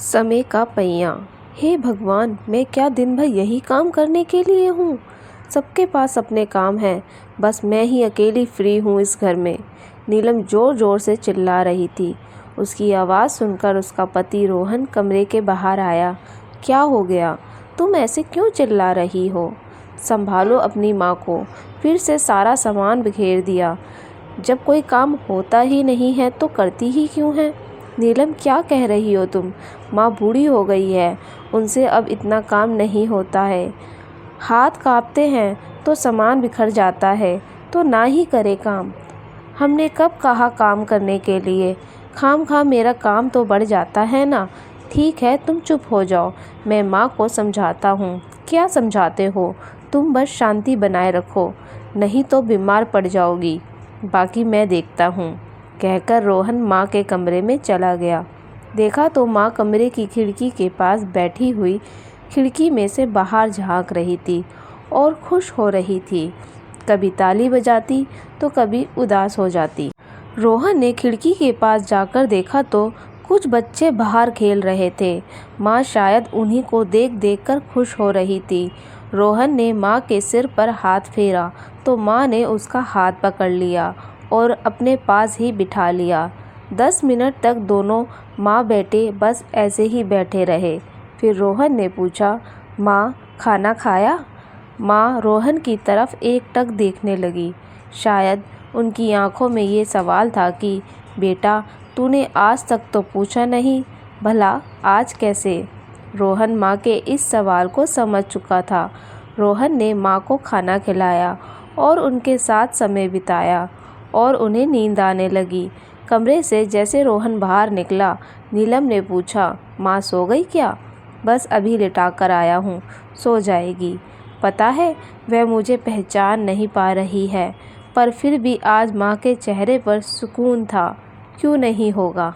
समय का पहिया। हे भगवान, मैं क्या दिन भर यही काम करने के लिए हूँ। सबके पास अपने काम हैं, बस मैं ही अकेली फ्री हूँ इस घर में। नीलम ज़ोर ज़ोर से चिल्ला रही थी। उसकी आवाज़ सुनकर उसका पति रोहन कमरे के बाहर आया। क्या हो गया? तुम ऐसे क्यों चिल्ला रही हो? संभालो अपनी माँ को। फिर से सारा सामान बिखेर दिया। जब कोई काम होता ही नहीं है तो करती ही क्यों है? नीलम, क्या कह रही हो तुम? माँ बूढ़ी हो गई है, उनसे अब इतना काम नहीं होता है। हाथ कांपते हैं तो सामान बिखर जाता है, तो ना ही करे काम। हमने कब कहा काम करने के लिए? खामखा मेरा काम तो बढ़ जाता है ना। ठीक है, तुम चुप हो जाओ, मैं माँ को समझाता हूँ। क्या समझाते हो? तुम बस शांति बनाए रखो, नहीं तो बीमार पड़ जाओगी। बाकी मैं देखता हूँ, कहकर रोहन माँ के कमरे में चला गया। देखा तो माँ कमरे की खिड़की के पास बैठी हुई खिड़की में से बाहर झांक रही थी और खुश हो रही थी। कभी ताली बजाती तो कभी उदास हो जाती। रोहन ने खिड़की के पास जाकर देखा तो कुछ बच्चे बाहर खेल रहे थे। माँ शायद उन्हीं को देख देख कर खुश हो रही थी। रोहन ने माँ के सिर पर हाथ फेरा तो माँ ने उसका हाथ पकड़ लिया और अपने पास ही बिठा लिया। 10 मिनट तक दोनों माँ बेटे बस ऐसे ही बैठे रहे। फिर रोहन ने पूछा, माँ खाना खाया? माँ रोहन की तरफ एकटक देखने लगी। शायद उनकी आंखों में ये सवाल था कि बेटा, तूने आज तक तो पूछा नहीं, भला आज कैसे? रोहन माँ के इस सवाल को समझ चुका था। रोहन ने माँ को खाना खिलाया और उनके साथ समय बिताया और उन्हें नींद आने लगी। कमरे से जैसे रोहन बाहर निकला, नीलम ने पूछा, माँ सो गई क्या? बस अभी लिटा कर आया हूँ, सो जाएगी। पता है, वह मुझे पहचान नहीं पा रही है, पर फिर भी आज माँ के चेहरे पर सुकून था। क्यों नहीं होगा?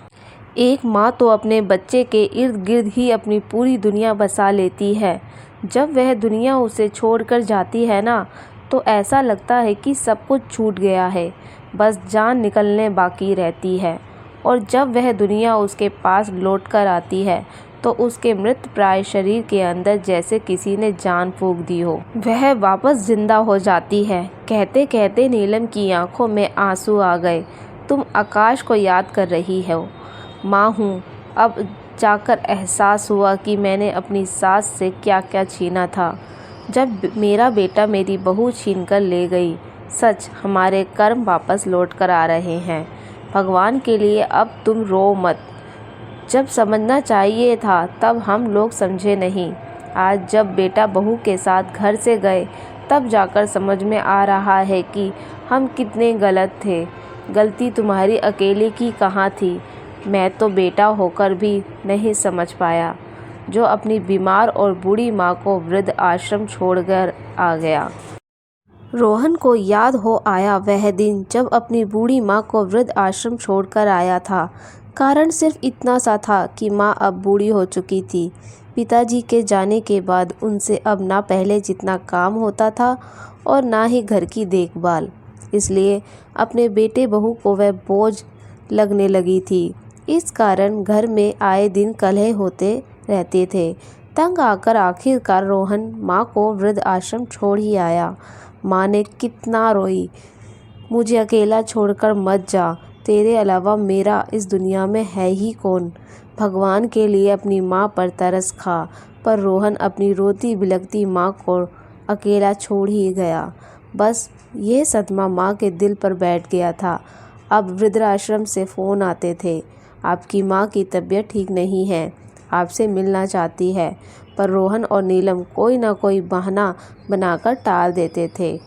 एक माँ तो अपने बच्चे के इर्द गिर्द ही अपनी पूरी दुनिया बसा लेती है। जब वह दुनिया उसे छोड़कर जाती है ना, तो ऐसा लगता है कि सब कुछ छूट गया है, बस जान निकलने बाकी रहती है। और जब वह दुनिया उसके पास लौट कर आती है तो उसके मृत प्राय शरीर के अंदर जैसे किसी ने जान फूंक दी हो, वह वापस जिंदा हो जाती है। कहते कहते नीलम की आंखों में आंसू आ गए। तुम आकाश को याद कर रही हो? माँ हूँ। अब जाकर एहसास हुआ कि मैंने अपनी सास से क्या क्या छीना था। जब मेरा बेटा मेरी बहू छीन कर ले गई। सच, हमारे कर्म वापस लौट कर आ रहे हैं। भगवान के लिए अब तुम रो मत। जब समझना चाहिए था तब हम लोग समझे नहीं। आज जब बेटा बहू के साथ घर से गए तब जाकर समझ में आ रहा है कि हम कितने गलत थे। गलती तुम्हारी अकेले की कहाँ थी? मैं तो बेटा होकर भी नहीं समझ पाया, जो अपनी बीमार और बूढ़ी माँ को वृद्ध आश्रम छोड़कर आ गया। रोहन को याद हो आया वह दिन जब अपनी बूढ़ी माँ को वृद्ध आश्रम छोड़कर आया था। कारण सिर्फ इतना सा था कि माँ अब बूढ़ी हो चुकी थी। पिताजी के जाने के बाद उनसे अब ना पहले जितना काम होता था और ना ही घर की देखभाल। इसलिए अपने बेटे बहू को वह बोझ लगने लगी थी। इस कारण घर में आए दिन कलह होते रहते थे। तंग आकर आखिरकार रोहन माँ को वृद्ध आश्रम छोड़ ही आया। माँ ने कितना रोई, मुझे अकेला छोड़कर मत जा, तेरे अलावा मेरा इस दुनिया में है ही कौन। भगवान के लिए अपनी माँ पर तरस खा, पर रोहन अपनी रोती बिलखती माँ को अकेला छोड़ ही गया। बस ये सदमा माँ के दिल पर बैठ गया था। अब वृद्धाश्रम से फ़ोन आते थे, आपकी माँ की तबीयत ठीक नहीं है, आपसे मिलना चाहती है। पर रोहन और नीलम कोई ना कोई बहाना बनाकर टाल देते थे।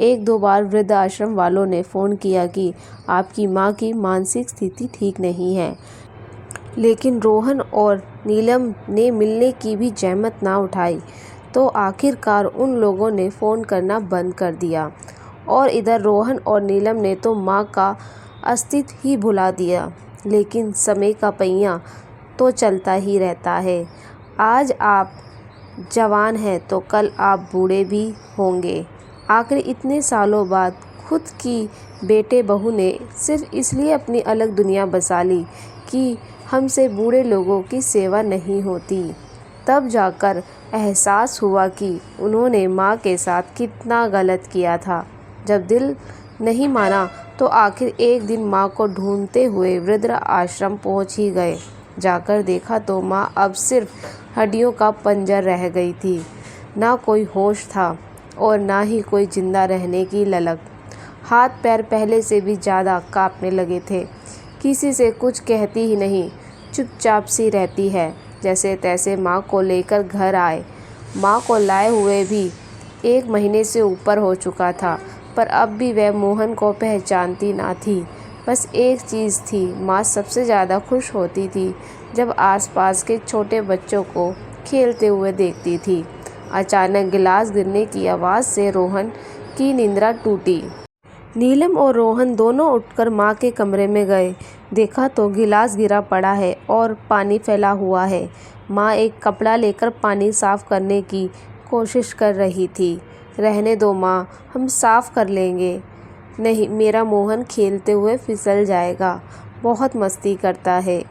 एक दो बार वृद्ध आश्रम वालों ने फ़ोन किया कि आपकी माँ की मानसिक स्थिति ठीक नहीं है, लेकिन रोहन और नीलम ने मिलने की भी जहमत ना उठाई। तो आखिरकार उन लोगों ने फ़ोन करना बंद कर दिया और इधर रोहन और नीलम ने तो माँ का अस्तित्व ही भुला दिया। लेकिन समय का पहिया तो चलता ही रहता है। आज आप जवान हैं तो कल आप बूढ़े भी होंगे। आखिर इतने सालों बाद खुद की बेटे बहू ने सिर्फ इसलिए अपनी अलग दुनिया बसा ली कि हमसे बूढ़े लोगों की सेवा नहीं होती। तब जाकर एहसास हुआ कि उन्होंने माँ के साथ कितना गलत किया था। जब दिल नहीं माना तो आखिर एक दिन माँ को ढूंढते हुए वृद्ध आश्रम पहुँच ही गए। जाकर देखा तो माँ अब सिर्फ हड्डियों का पंजर रह गई थी। ना कोई होश था और ना ही कोई जिंदा रहने की ललक। हाथ पैर पहले से भी ज़्यादा कांपने लगे थे। किसी से कुछ कहती ही नहीं, चुपचाप सी रहती है। जैसे तैसे माँ को लेकर घर आए। माँ को लाए हुए भी 1 महीने से ऊपर हो चुका था, पर अब भी वह मोहन को पहचानती ना थी। बस एक चीज़ थी, माँ सबसे ज़्यादा खुश होती थी जब आसपास के छोटे बच्चों को खेलते हुए देखती थी। अचानक गिलास गिरने की आवाज़ से रोहन की निंद्रा टूटी। नीलम और रोहन दोनों उठकर माँ के कमरे में गए। देखा तो गिलास गिरा पड़ा है और पानी फैला हुआ है। माँ एक कपड़ा लेकर पानी साफ करने की कोशिश कर रही थी। रहने दो माँ, हम साफ कर लेंगे। नहीं, मेरा मोहन खेलते हुए फिसल जाएगा, बहुत मस्ती करता है।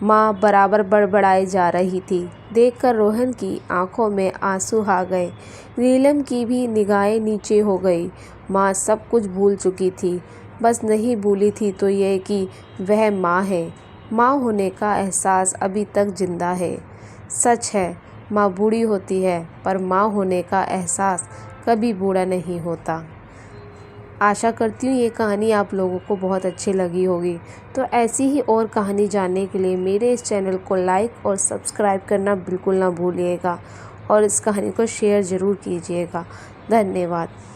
माँ बराबर बड़बड़ाई जा रही थी। देखकर रोहन की आंखों में आंसू आ गए। नीलम की भी निगाहें नीचे हो गई। माँ सब कुछ भूल चुकी थी, बस नहीं भूली थी तो यह कि वह माँ है। माँ होने का एहसास अभी तक जिंदा है। सच है, माँ बूढ़ी होती है, पर माँ होने का एहसास कभी बूढ़ा नहीं होता। आशा करती हूँ ये कहानी आप लोगों को बहुत अच्छी लगी होगी। तो ऐसी ही और कहानी जानने के लिए मेरे इस चैनल को लाइक और सब्सक्राइब करना बिल्कुल ना भूलिएगा और इस कहानी को शेयर ज़रूर कीजिएगा। धन्यवाद।